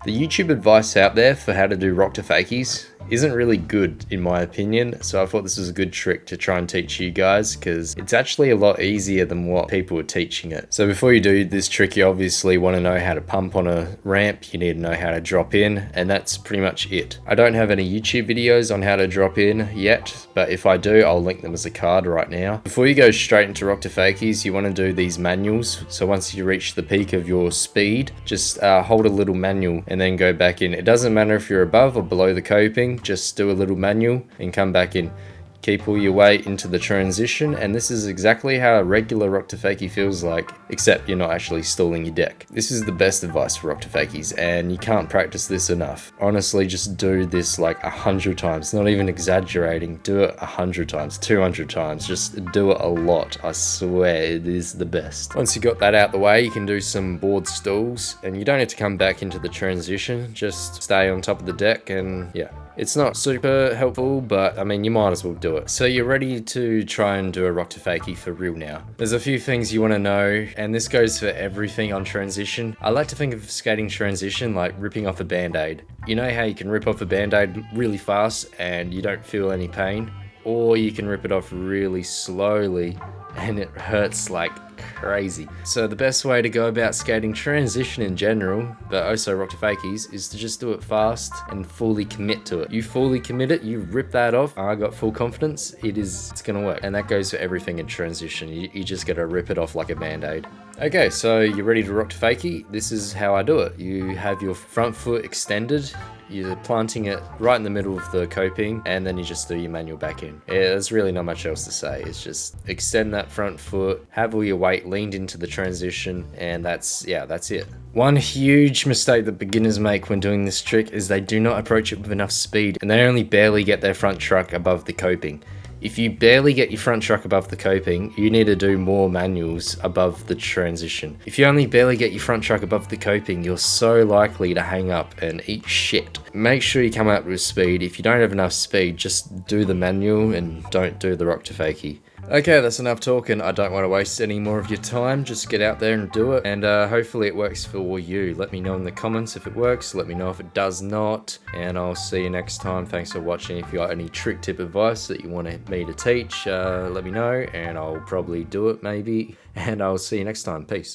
The YouTube advice out there for how to do rock to fakies isn't really good in my opinion, so I thought this was a good trick to try and teach you guys because it's actually a lot easier than what people are teaching it. So before you do this trick, you obviously want to know how to pump on a ramp, you need to know how to drop in, and that's pretty much it. I don't have any YouTube videos on how to drop in yet, but if I do, I'll link them as a card right now. Before you go straight into rock to fakies, you want to do these manuals. So once you reach the peak of your speed, just hold a little manual and then go back in. It doesn't matter if you're above or below the coping, just do a little manual and come back in. Keep all your weight into the transition, and this is exactly how a regular rock to fakie feels like, except you're not actually stalling your deck. This is the best advice for rock to fakies, and you can't practice this enough. Honestly, just do this like 100 times, not even exaggerating. Do it 100 times, 200 times, just do it a lot. I swear it is the best. Once you got that out the way, you can do some board stalls, and you don't have to come back into the transition, just stay on top of the deck, and yeah. It's not super helpful, but I mean, you might as well do it. So you're ready to try and do a rock to fakie for real now. There's a few things you want to know, and this goes for everything on transition. I like to think of skating transition like ripping off a band-aid. You know how you can rip off a band-aid really fast and you don't feel any pain? Or you can rip it off really slowly and it hurts like crazy. So the best way to go about skating transition in general, but also rock to fakies, is to just do it fast and fully commit to it. You fully commit it, you rip that off. I got full confidence, it's gonna work. And that goes for everything in transition. You just gotta rip it off like a band-aid. Okay, so you're ready to rock to fakie. This is how I do it. You have your front foot extended, you're planting it right in the middle of the coping, and then you just do your manual back in. Yeah, there's really not much else to say. It's just extend that front foot, have all your weight leaned into the transition, and that's it. One huge mistake that beginners make when doing this trick is they do not approach it with enough speed, and they only barely get their front truck above the coping. If you barely get your front truck above the coping, you need to do more manuals above the transition. If you only barely get your front truck above the coping, you're so likely to hang up and eat shit. Make sure you come up with speed. If you don't have enough speed, just do the manual and don't do the rock to fakie. Okay, that's enough talking. I don't want to waste any more of your time. Just get out there and do it, and hopefully it works for you. Let me know in the comments if it works. Let me know if it does not, and I'll see you next time. Thanks for watching. If you got any trick tip advice that you want me to teach, let me know, and I'll probably do it maybe, and I'll see you next time. Peace.